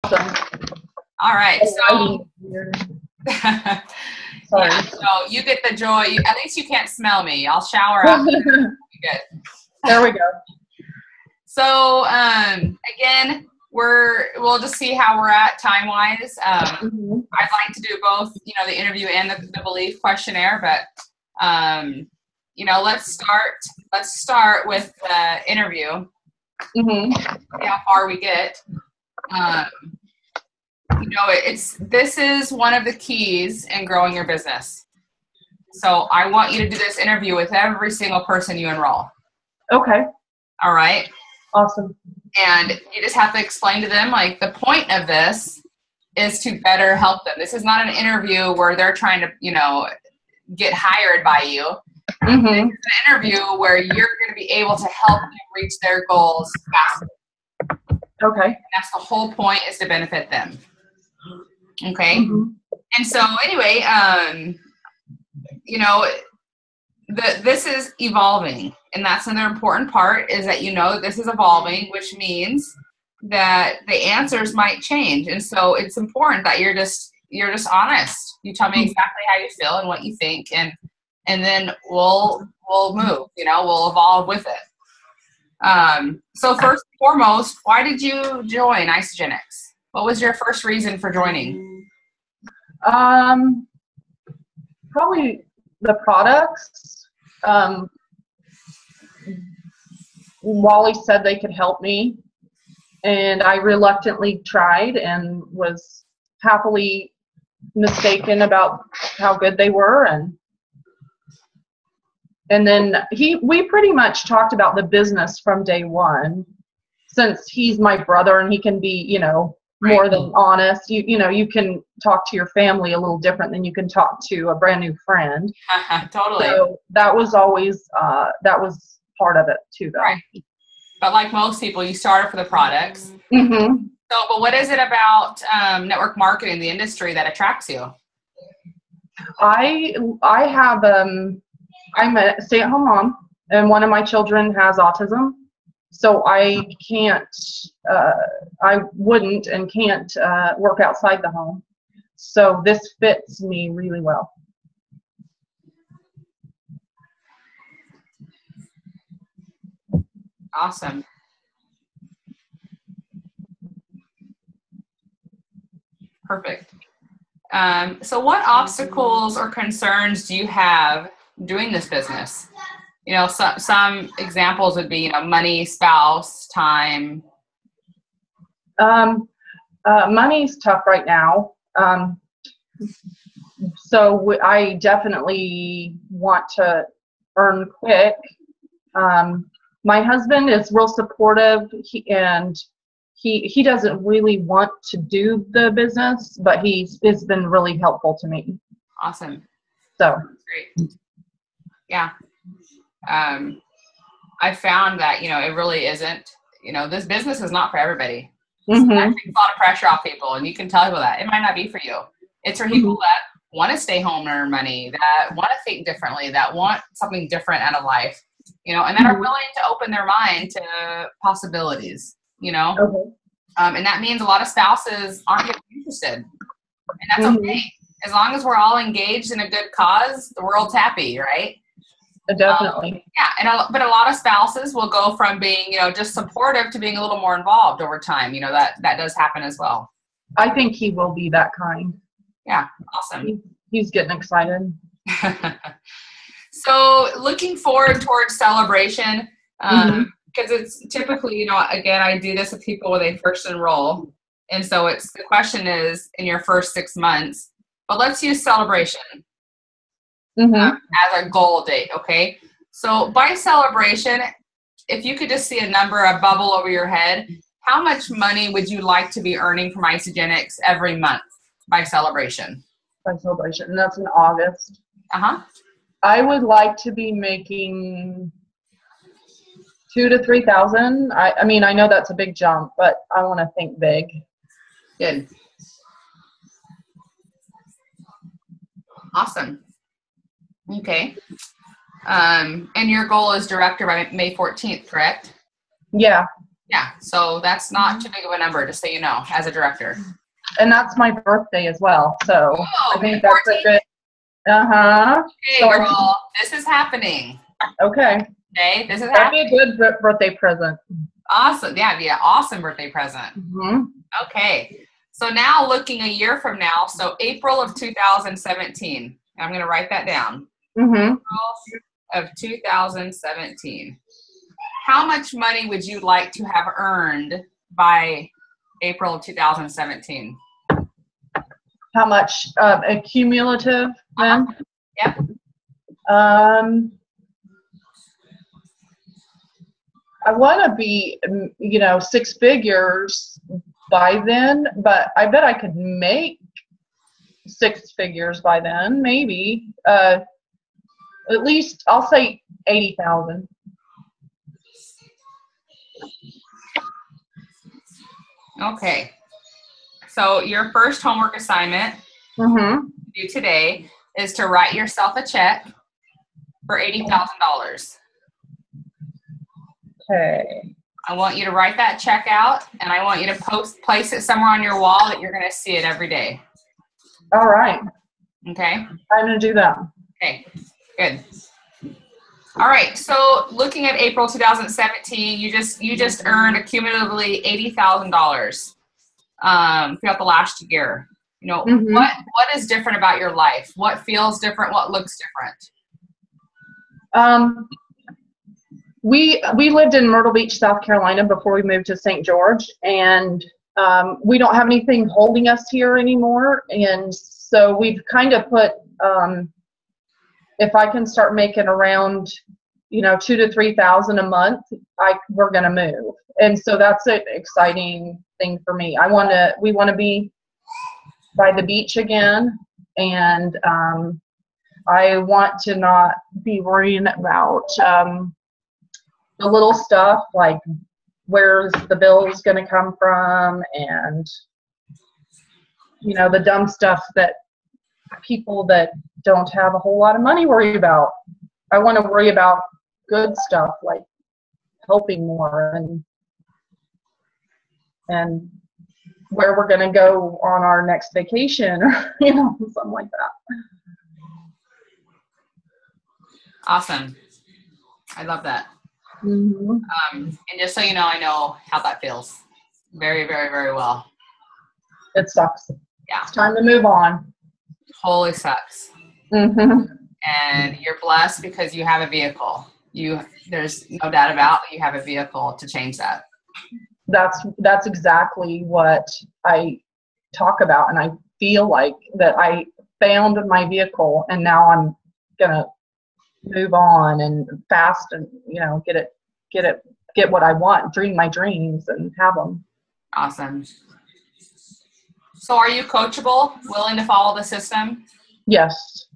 Awesome. All right. So, sorry. Yeah, so you get the joy. At least you can't smell me. I'll shower after. Good. There we go. So, again, we'll just see how we're at time-wise. I'd like to do both, the interview and the belief questionnaire, but, let's start with the interview. See how far we get. This is one of the keys in growing your business. So I want you to do this interview with every single person you enroll. Okay. All right. Awesome. And you just have to explain to them, like, the point of this is to better help them. This is not an interview where they're trying to, get hired by you. It's an interview where you're going to be able to help them reach their goals faster. Okay. And that's the whole point, is to benefit them. Okay. And so anyway, this is evolving, and that's another important part, is that this is evolving, which means that the answers might change. And so it's important that you're just honest. You tell me exactly how you feel and what you think, and then we'll move, we'll evolve with it. So first and foremost, why did you join Isagenix? What was your first reason for joining? Probably the products. Wally said they could help me, and I reluctantly tried and was happily mistaken about how good they were. And then we pretty much talked about the business from day one, since he's my brother and he can be, more than honest. You can talk to your family a little different than you can talk to a brand new friend. Totally. So that was always, that was part of it too, though. Right. But like most people, you started for the products. So, but what is it about network marketing, the industry, that attracts you? I have, I'm a stay-at-home mom, and one of my children has autism. So I can't, I wouldn't and can't work outside the home. So this fits me really well. Awesome. Perfect. So what obstacles or concerns do you have doing this business? Some examples would be, money, spouse, time. Money's tough right now. So I definitely want to earn quick. My husband is real supportive, he doesn't really want to do the business, but it's been really helpful to me. Awesome. So great. Yeah. I found that, it really isn't, this business is not for everybody. So that takes a lot of pressure off people, and you can tell people that. It might not be for you. It's for people that want to stay home and earn money, that want to think differently, that want something different out of life, and that are willing to open their mind to possibilities, and that means a lot of spouses aren't going to be interested, and that's okay. As long as we're all engaged in a good cause, the world's happy, right? Definitely. But a lot of spouses will go from being, just supportive to being a little more involved over time. That does happen as well. I think he will be that kind. Yeah. Awesome. He's getting excited. So looking forward towards celebration, because it's typically, again, I do this with people when they first enroll. And so the question is in your first 6 months, but let's use celebration. As a goal date, okay? So by celebration, if you could just see a number, a bubble over your head, how much money would you like to be earning from Isagenix every month by celebration? By celebration, and that's in August. I would like to be making $2,000 to $3,000. I mean, I know that's a big jump, but I want to think big. Good. Awesome. Okay. And your goal is director by May 14th, correct? Yeah. Yeah. So that's not too big of a number, just so you know, as a director. And that's my birthday as well. So Oh, I think that's a good, Hey, so girl, this is happening. Okay. Okay, this is That'd be happening. a good birthday present. Awesome. Yeah, it'd be an awesome birthday present. Mm-hmm. Okay. So now looking a year from now, so April of 2017. I'm going to write that down. Mm-hmm. April of 2017. How much money would you like to have earned by April of 2017? How much accumulative then? Yep. I want to be, six figures by then, but I bet I could make six figures by then, maybe. At least I'll say 80,000. Okay. So your first homework assignment due today is to write yourself a check for $80,000. Okay. I want you to write that check out, and I want you to place it somewhere on your wall that you're going to see it every day. All right. Okay. I'm going to do that. Okay. Good. All right. So looking at April 2017, you just earned cumulatively $80,000 throughout the last year. What is different about your life? What feels different? What looks different? We lived in Myrtle Beach, South Carolina before we moved to St. George, and we don't have anything holding us here anymore. And so we've kind of put, if I can start making around, $2,000 to $3,000 a month, we're going to move. And so that's an exciting thing for me. We want to be by the beach again, and I want to not be worrying about the little stuff like where's the bills going to come from, and the dumb stuff that people that don't have a whole lot of money worry about. I want to worry about good stuff like helping more and where we're going to go on our next vacation, or something like that. Awesome. I love that. Mm-hmm. And just so you know, I know how that feels very, very, very well. It sucks. Yeah. It's time to move on. Totally sucks. Mm-hmm. And you're blessed because you have a vehicle. There's no doubt about it, you have a vehicle to change that. That's exactly what I talk about, and I feel like that I found my vehicle, and now I'm gonna move on and fast and get what I want, dream my dreams and have them. Awesome. So are you coachable, willing to follow the system? Yes.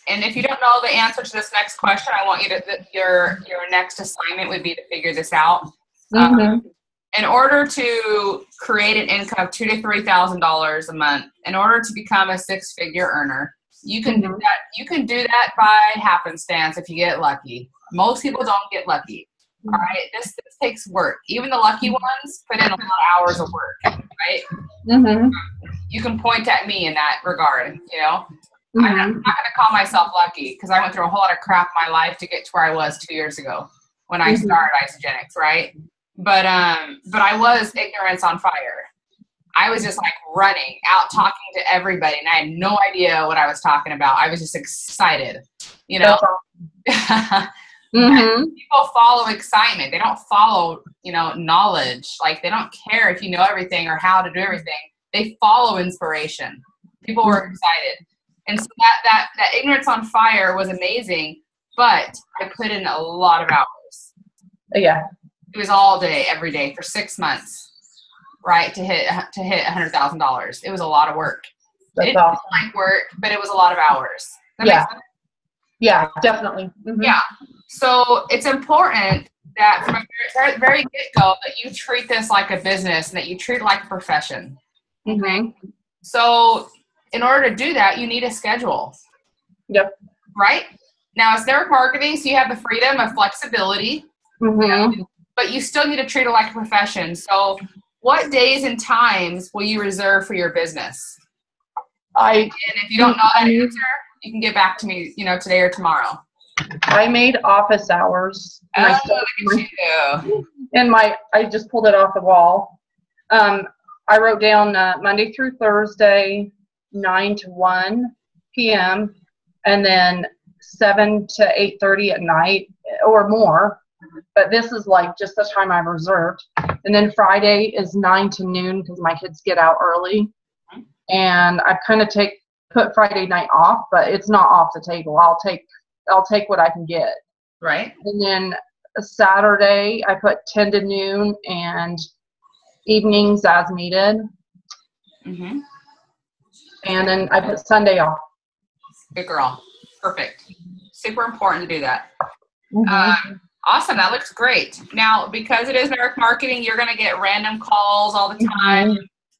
And if you don't know the answer to this next question, I want you to, your next assignment would be to figure this out. In order to create an income of $2,000 to $3,000 a month, in order to become a six-figure earner, you can do that. You can do that by happenstance if you get lucky. Most people don't get lucky. All right, this takes work. Even the lucky ones put in a lot of hours of work, right? You can point at me in that regard, I'm not going to call myself lucky because I went through a whole lot of crap in my life to get to where I was 2 years ago when I started Isogenics, right? But I was ignorance on fire. I was just like running out talking to everybody, and I had no idea what I was talking about. I was just excited, People follow excitement. They don't follow, knowledge. Like they don't care if you know everything or how to do everything. They follow inspiration. People were excited. And so that ignorance on fire was amazing, but I put in a lot of hours. Yeah. It was all day, every day for 6 months, right? To hit $100,000. It was a lot of work. It didn't feel like work, but it was a lot of hours. That makes sense? Yeah, definitely. Yeah. So it's important that from a very, very get-go that you treat this like a business and that you treat it like a profession. Okay. So in order to do that, you need a schedule. Yep. Right? Now it's network marketing, so you have the freedom of flexibility, but you still need to treat it like a profession. So what days and times will you reserve for your business? And if you don't know that answer, you can get back to me, today or tomorrow. I made office hours. Oh, look at you. And I just pulled it off the wall. I wrote down Monday through Thursday, 9 to 1 p.m. and then 7 to 8:30 at night or more. But this is like just the time I've reserved. And then Friday is 9 to noon because my kids get out early. And I kind of put Friday night off, but it's not off the table. I'll take what I can get. Right. And then Saturday I put 10 to noon and evenings as needed. And then I put Sunday off. Good girl. Perfect. Super important to do that. Awesome. That looks great. Now, because it is network marketing, you're going to get random calls all the time.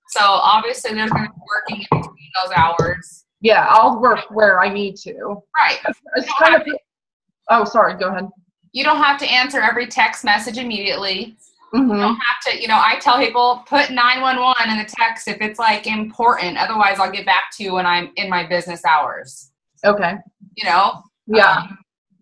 So obviously there's going to be working in between those hours. Yeah, I'll work where I need to. Right. Oh, sorry. Go ahead. You don't have to answer every text message immediately. You don't have to, I tell people put 911 in the text if it's like important. Otherwise, I'll get back to you when I'm in my business hours. Okay. Yeah.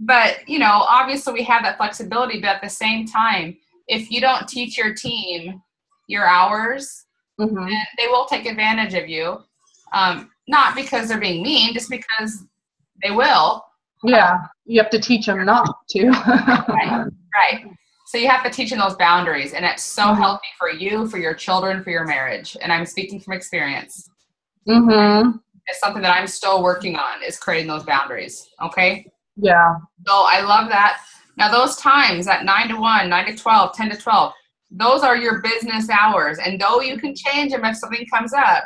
But, obviously we have that flexibility, but at the same time, if you don't teach your team your hours, then they will take advantage of you. Not because they're being mean, just because they will. Yeah. You have to teach them not to. Right. So you have to teach them those boundaries, and it's so healthy for you, for your children, for your marriage. And I'm speaking from experience. It's something that I'm still working on, is creating those boundaries. Okay. Yeah. So I love that. Now those times at 9 to 1, 9 to 12, 10 to 12, those are your business hours. And though you can change them if something comes up,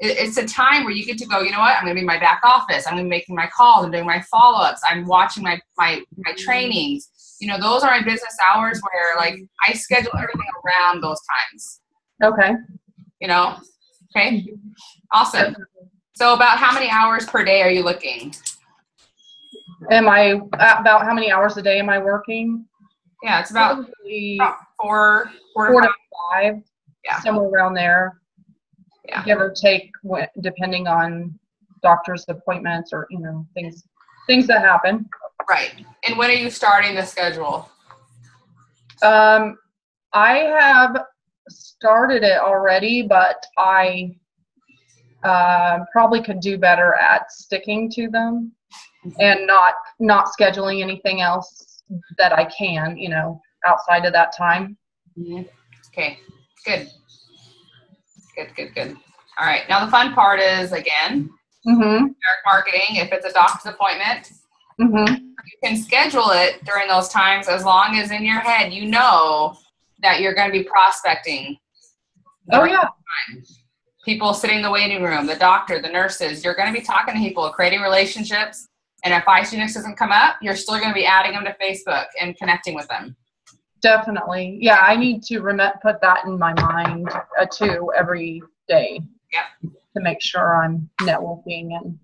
it's a time where you get to go, you know what, I'm going to be in my back office. I'm going to be making my calls. I'm doing my follow-ups. I'm watching my trainings. Those are my business hours where, like, I schedule everything around those times. Okay. Okay. Awesome. So about how many hours per day are you looking? About how many hours a day am I working? Yeah, it's about 4 to 5. Yeah. Somewhere around there. Yeah. Give or take, depending on doctor's appointments or, things that happen. Right. And when are you starting the schedule? I have started it already, but I probably could do better at sticking to them and not scheduling anything else that I can, outside of that time. Okay. Good. All right. Now the fun part is, again, direct marketing. If it's a doctor's appointment, you can schedule it during those times as long as in your head you know that you're going to be prospecting. Oh, yeah. People sitting in the waiting room, the doctor, the nurses. You're going to be talking to people, creating relationships. And if Phygenix doesn't come up, you're still going to be adding them to Facebook and connecting with them. Definitely. Yeah, I need to put that in my mind too every day. Yeah. To make sure I'm networking and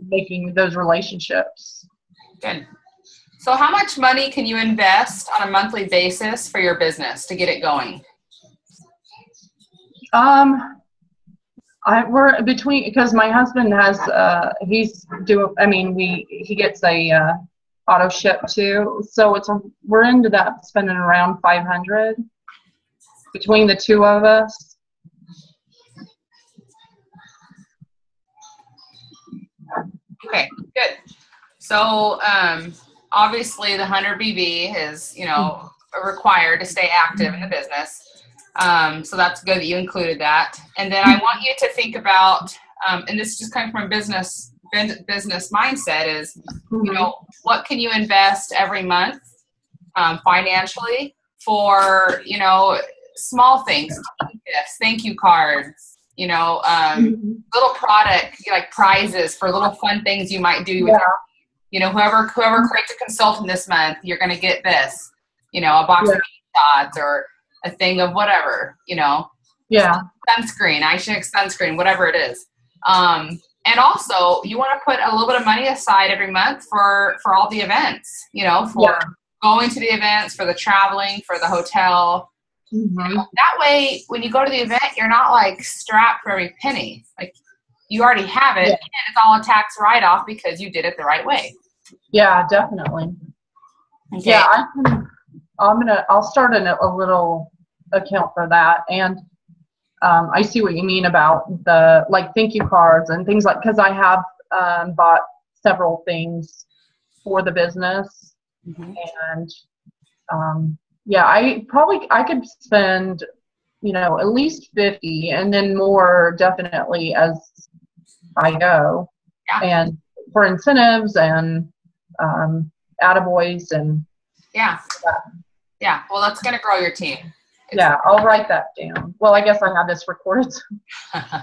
making those relationships. Good. So how much money can you invest on a monthly basis for your business to get it going? We're between, because my husband has he gets a auto ship too, so we're into that, spending around $500 between the two of us. Okay, good. So obviously the 100 BB is required to stay active in the business. So that's good that you included that. And then I want you to think about, and this just comes from business mindset, is, what can you invest every month financially for, small things, gifts, thank you cards, little product, like prizes for little fun things you might do with whoever creates a consultant this month, you're going to get this, a box of shots or a thing of whatever, sunscreen, Phygenix sunscreen, whatever it is. And also, you want to put a little bit of money aside every month for all the events, you know, for going to the events, for the traveling, for the hotel. Mm-hmm. You know, that way, when you go to the event, you're not like strapped for every penny. Like you already have it, and it's all a tax write-off because you did it the right way. Yeah, definitely. Okay. Yeah, I'll start a little account for that. And I see what you mean about the like thank you cards and things like, because I have bought several things for the business. Mm-hmm. And yeah, I could spend, you know, at least 50 and then more definitely as I go. Yeah. And for incentives and attaboys and yeah. Well, that's going to grow your team. I'll write that down. Well, I guess I have this recorded.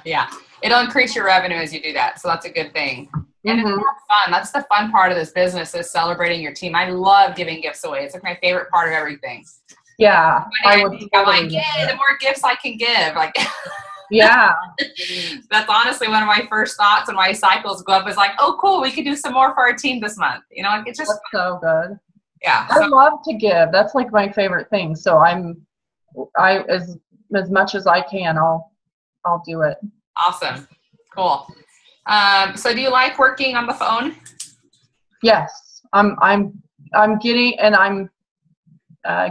Yeah, it'll increase your revenue as you do that, so that's a good thing. And Mm-hmm. it's more fun. That's the fun part of this business, is celebrating your team. I love giving gifts away. It's like my favorite part of everything. Yeah, I'm like, the more gifts I can give, like. Yeah. That's honestly one of my first thoughts when my cycles go up, is like, oh, cool, we could do some more for our team this month. You know, like it's just so good. Yeah. I love to give. That's like my favorite thing. So as much as I can, I'll do it. Awesome. Cool. So do you like working on the phone? Yes. I'm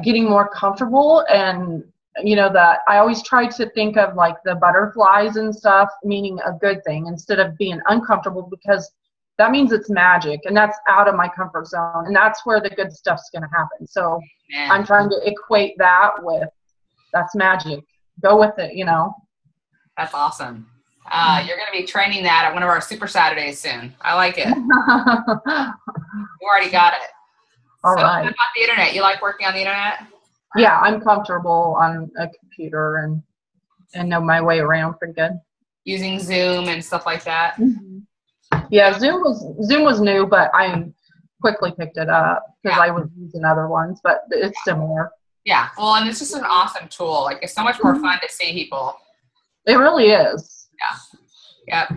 getting more comfortable, and you know that I always try to think of like the butterflies and stuff, meaning a good thing, instead of being uncomfortable, because that means it's magic, and that's out of my comfort zone, and that's where the good stuff's going to happen. So I'm trying to equate that with that's magic. Go with it, you know. That's awesome. You're going to be training that at one of our Super Saturdays soon. I like it. You already got it. All so right. What about the internet? You like working on the internet? Yeah, I'm comfortable on a computer and know my way around pretty good. Using Zoom and stuff like that? Mm-hmm. Yeah, Zoom was new, but I quickly picked it up because I was using other ones, but it's similar. Yeah, well, and it's just an awesome tool. Like, it's so much more fun to see people. It really is. Yeah.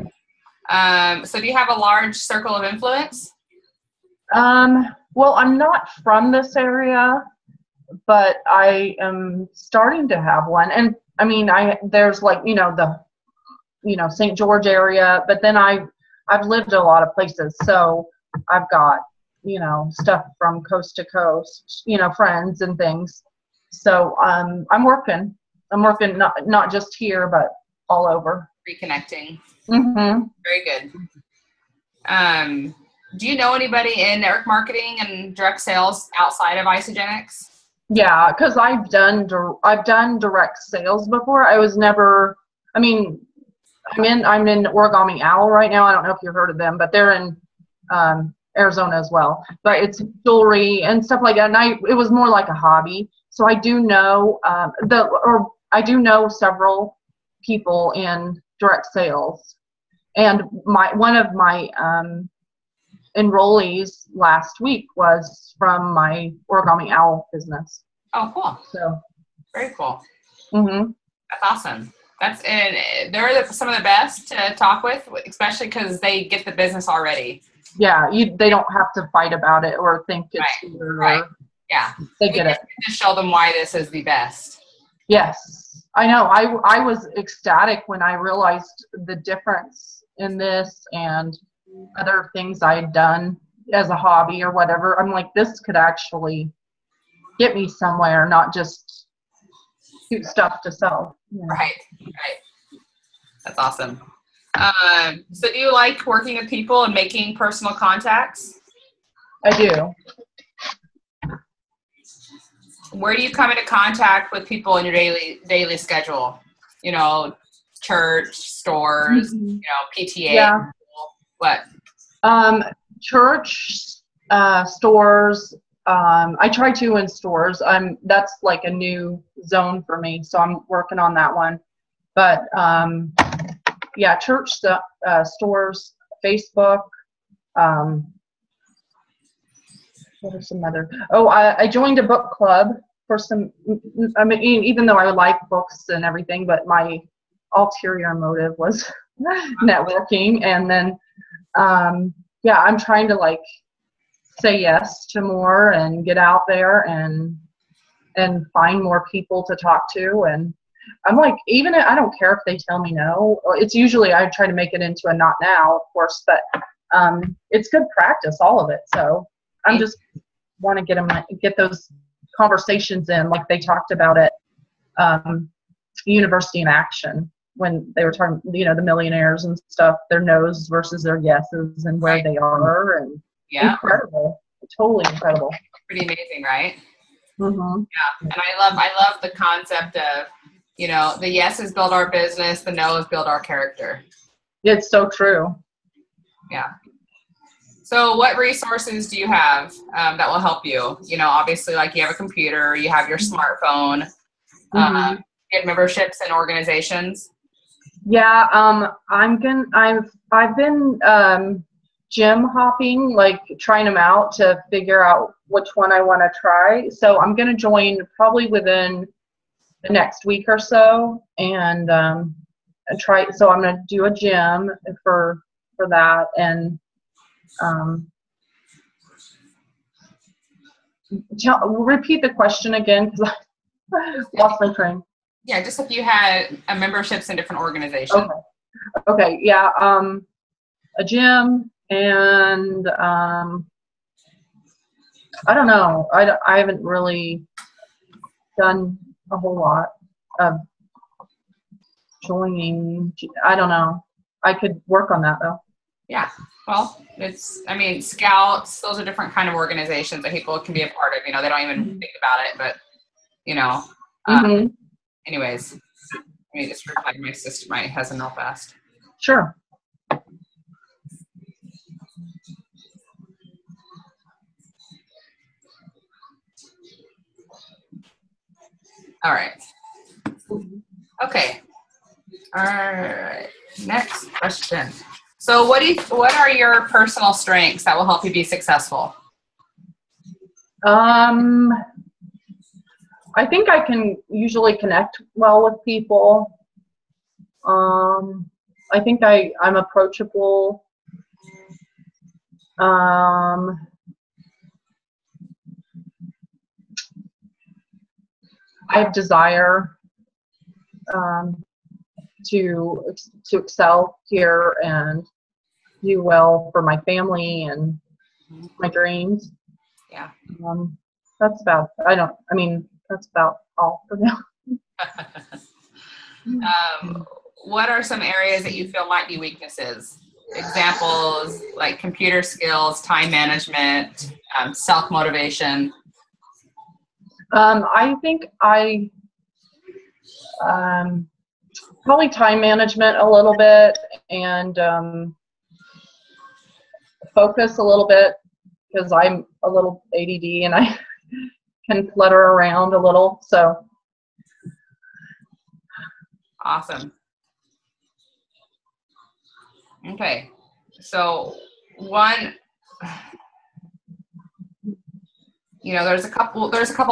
Yep. So do you have a large circle of influence? Well, I'm not from this area, but I am starting to have one. And I mean, there's like, you know, the St. George area, but then I've lived a lot of places. So I've got, you know, stuff from coast to coast, you know, friends and things. So I'm working not just here, but all over. Reconnecting. Mm-hmm. Very good. Do you know anybody in network marketing and direct sales outside of Isogenics? Yeah, because I've done direct sales before. I was never. I mean, I'm in Origami Owl right now. I don't know if you've heard of them, but they're in Arizona as well. But it's jewelry and stuff like that. And it was more like a hobby. So I do know I do know several people in direct sales, and one of my enrollees last week was from my Origami Owl business. Oh, cool. So very cool. Mm-hmm. That's awesome. They're some of the best to talk with, especially because they get the business already. Yeah, they don't have to fight about it or think it's weird. Right. Yeah. They get it. To show them why this is the best. Yes. I know. I was ecstatic when I realized the difference in this and other things I'd done as a hobby or whatever. I'm like, this could actually get me somewhere, not just cute stuff to sell. Yeah. Right. That's awesome. So do you like working with people and making personal contacts? I do. Where do you come into contact with people in your daily schedule? You know, church, stores, mm-hmm. You know, PTA. Yeah. What? Church, stores. I try to in stores. That's like a new zone for me, so I'm working on that one. But yeah, church stuff, stores, Facebook. What are some other? Oh, I joined a book club for some. I mean, even though I like books and everything, but my ulterior motive was networking. And then, yeah, I'm trying to like say yes to more and get out there and find more people to talk to. And I'm like, even I don't care if they tell me no. It's usually I try to make it into a not now, of course, but it's good practice, all of it. So I'm just want to get those conversations in, like they talked about at University in Action when they were talking, you know, the millionaires and stuff, their no's versus their yeses and where they are, and incredible, totally incredible. Pretty amazing, right? Mm-hmm. Yeah, and I love the concept of, you know, the yeses build our business, the no's build our character. It's so true. Yeah. So what resources do you have that will help you? You know, obviously, like you have a computer, you have your smartphone, you have memberships in organizations. Yeah, I've been gym hopping, like trying them out to figure out which one I want to try. So I'm going to join probably within the next week or so, and try. So I'm going to do a gym for that, and repeat the question again because I lost my train. Yeah, just if you had memberships in different organizations. Okay. Yeah. A gym, and I don't know. I haven't really done a whole lot of joining. I don't know. I could work on that though. Yeah. Well, Scouts, those are different kind of organizations that people can be a part of. You know, they don't even think about it, but, you know, anyways, let me just reply to my husband real fast. Sure. All right. Okay. All right. Next question. So what are your personal strengths that will help you be successful? I think I can usually connect well with people. I think I'm approachable. I have desire to excel here and do well for my family and my dreams. Yeah. That's about all for now. What are some areas that you feel might be weaknesses? Examples like computer skills, time management, self-motivation. I think probably time management a little bit, and focus a little bit, because I'm a little ADD and I can flutter around a little. So awesome. Okay, so one, you know, there's a couple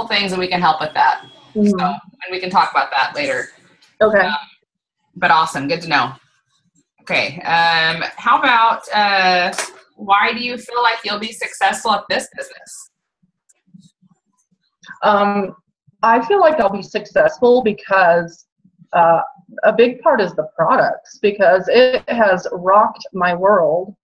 things that we can help with that. So, and we can talk about that later. Okay. But awesome, good to know. Okay, how about why do you feel like you'll be successful at this business? I feel like I'll be successful because a big part is the products, because it has rocked my world.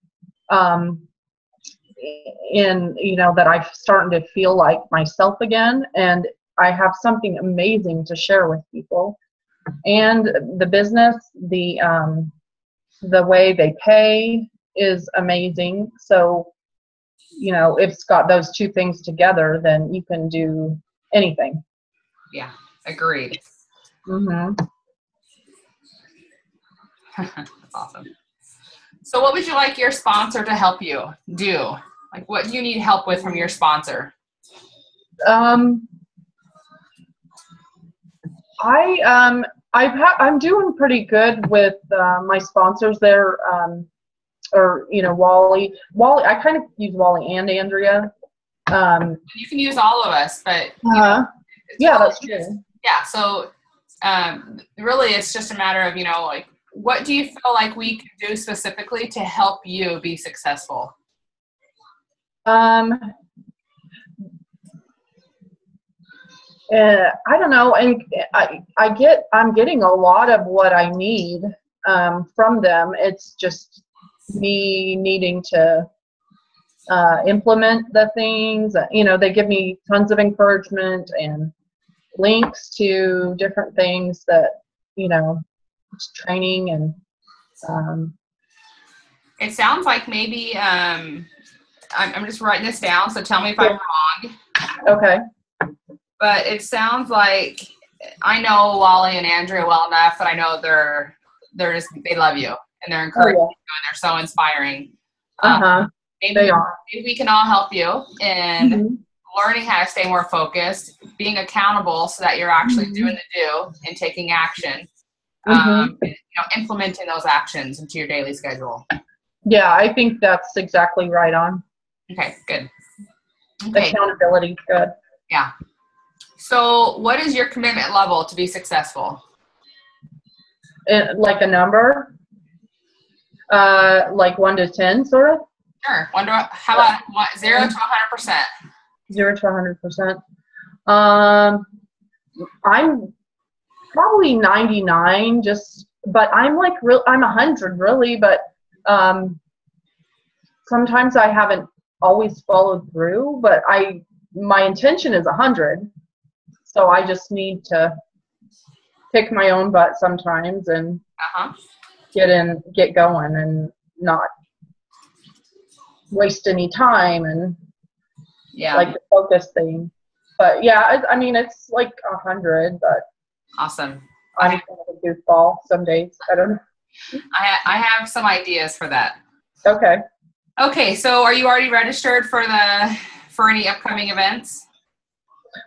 In, you know, that I'm starting to feel like myself again, and I have something amazing to share with people. And the business, the way they pay is amazing. So, you know, if it's got those two things together, then you can do anything. Yeah, agreed. Awesome. So what would you like your sponsor to help you do? Like, what do you need help with from your sponsor? I'm doing pretty good with my sponsors there, or, you know, Wally. I kind of use Wally and Andrea. You can use all of us, but yeah, that's true. Yeah, so really, it's just a matter of, you know, like, what do you feel like we can do specifically to help you be successful? I don't know, and I'm getting a lot of what I need from them. It's just me needing to implement the things. You know, they give me tons of encouragement and links to different things that, you know, it's training and. It sounds like maybe I'm just writing this down, so tell me if I'm wrong. Okay. But it sounds like I know Wally and Andrea well enough that I know they love you and they're encouraging you and they're so inspiring. Maybe they are. Maybe we can all help you in learning how to stay more focused, being accountable so that you're actually doing the do and taking action. And, you know, implementing those actions into your daily schedule. Yeah, I think that's exactly right on. Okay, good. Okay. Accountability, good. Yeah. So what is your commitment level to be successful? Like a number? Like 1 to 10, sort of? Sure. How about 0 to 100%? 0 to 100%. I'm probably 99, but I'm like I'm 100 really, but sometimes I haven't always followed through, but my intention is 100. So I just need to kick my own butt sometimes and get going and not waste any time and like the focus thing. But yeah, I mean, it's like 100, but awesome. I'm kind of a goofball some days. I don't know. I have some ideas for that. Okay. Okay. So are you already registered for any upcoming events?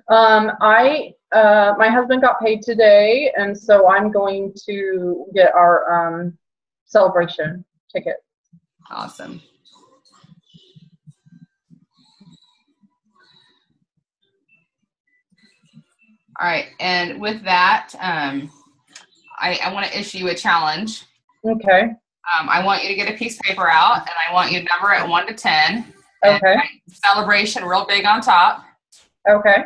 My husband got paid today, and so I'm going to get our celebration ticket. Awesome. All right, and with that, I want to issue you a challenge. Okay. I want you to get a piece of paper out, and I want you to number it 1 to 10. Okay. Celebration real big on top. Okay.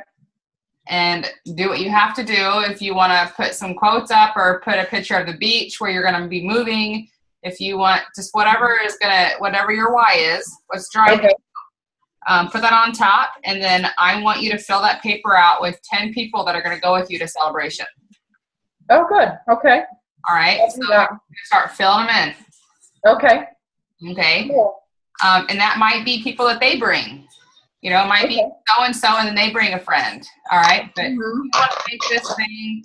And do what you have to do. If you want to put some quotes up or put a picture of the beach where you're going to be moving, if you want just whatever your why is, what's driving you, put that on top. And then I want you to fill that paper out with 10 people that are going to go with you to celebration. Oh, good. Okay. All right. So you're going to start filling them in. Okay. Okay. Cool. And that might be people that they bring. You know, it might be so-and-so and then they bring a friend. All right. But you want to make this thing,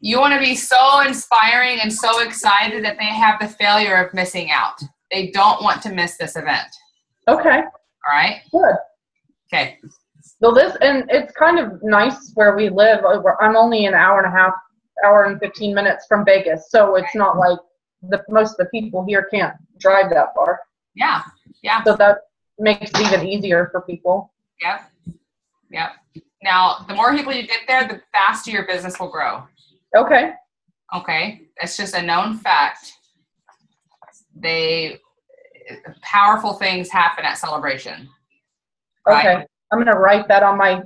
you want to be so inspiring and so excited that they have the failure of missing out. They don't want to miss this event. Okay. All right. Good. Okay. So and it's kind of nice where we live. I'm only an hour and 15 minutes from Vegas. So it's not like most of the people here can't drive that far. Yeah. Yeah. So that makes it even easier for people. Yep. Yep. Now, the more people you get there, the faster your business will grow. Okay. Okay. That's just a known fact. Powerful things happen at celebration. Right? Okay. I'm going to write that on my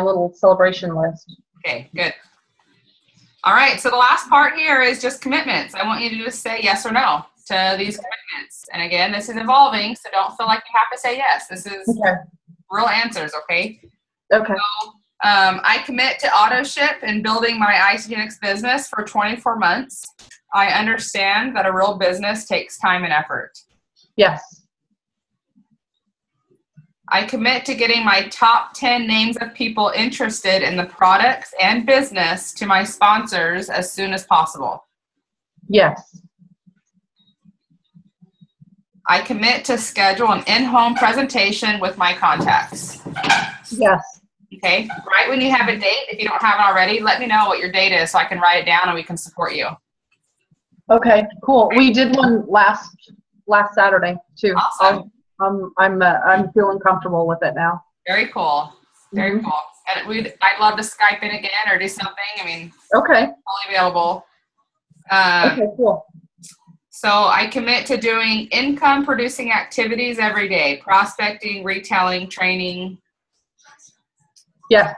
little celebration list. Okay, good. All right. So the last part here is just commitments. I want you to just say yes or no to these commitments. And again, this is evolving, so don't feel like you have to say yes. This is real answers, okay? Okay. So I commit to auto ship and building my Isagenix business for 24 months. I understand that a real business takes time and effort. Yes. I commit to getting my top 10 names of people interested in the products and business to my sponsors as soon as possible. Yes. I commit to schedule an in-home presentation with my contacts. Yes. Okay. Right when you have a date, if you don't have it already, let me know what your date is so I can write it down and we can support you. Okay, cool. We did one last Saturday too. Awesome. I'm feeling comfortable with it now. Very cool. Very cool. And I'd love to Skype in again or do something. I mean, okay. Fully available. Okay, cool. So I commit to doing income producing activities every day, prospecting, retailing, training. Yes.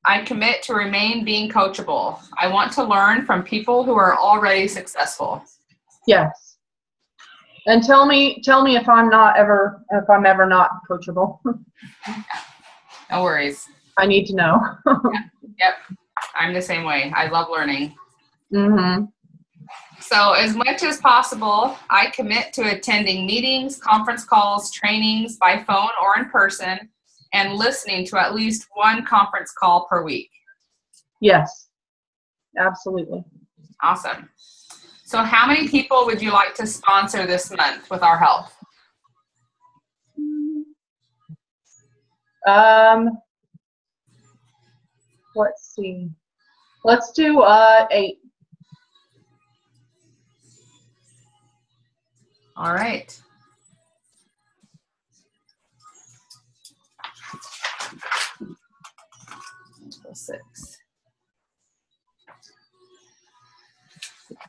I commit to remain being coachable. I want to learn from people who are already successful. Yes. And tell me if I'm ever not coachable. No worries. I need to know. Yep. I'm the same way. I love learning. Mm-hmm. So as much as possible, I commit to attending meetings, conference calls, trainings by phone or in person, and listening to at least one conference call per week. Yes, absolutely. Awesome. So how many people would you like to sponsor this month with our help? Let's see. Let's do 8. All right. So 6.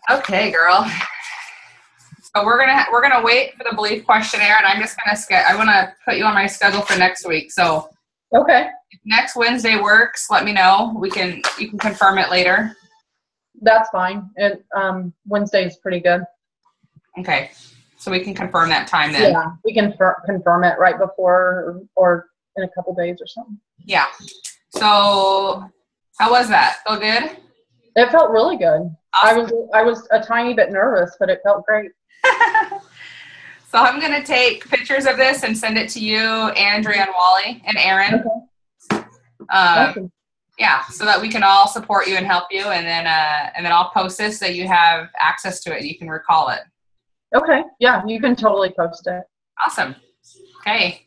Okay, girl. So we're gonna wait for the belief questionnaire, and I'm just I want to put you on my schedule for next week. So Okay. if next Wednesday works, let me know. You can confirm it later. That's fine. And Wednesday is pretty good. Okay. So we can confirm that time then. Yeah, we can confirm it right before or in a couple days or something. Yeah. So how was that? Feel good? It felt really good. Awesome. I was a tiny bit nervous, but it felt great. So I'm going to take pictures of this and send it to you, Andrea and Wally and Aaron. Okay. Awesome. Yeah, so that we can all support you and help you, and then I'll post this so you have access to it and you can recall it. Okay. Yeah, you can totally post it. Awesome. Okay.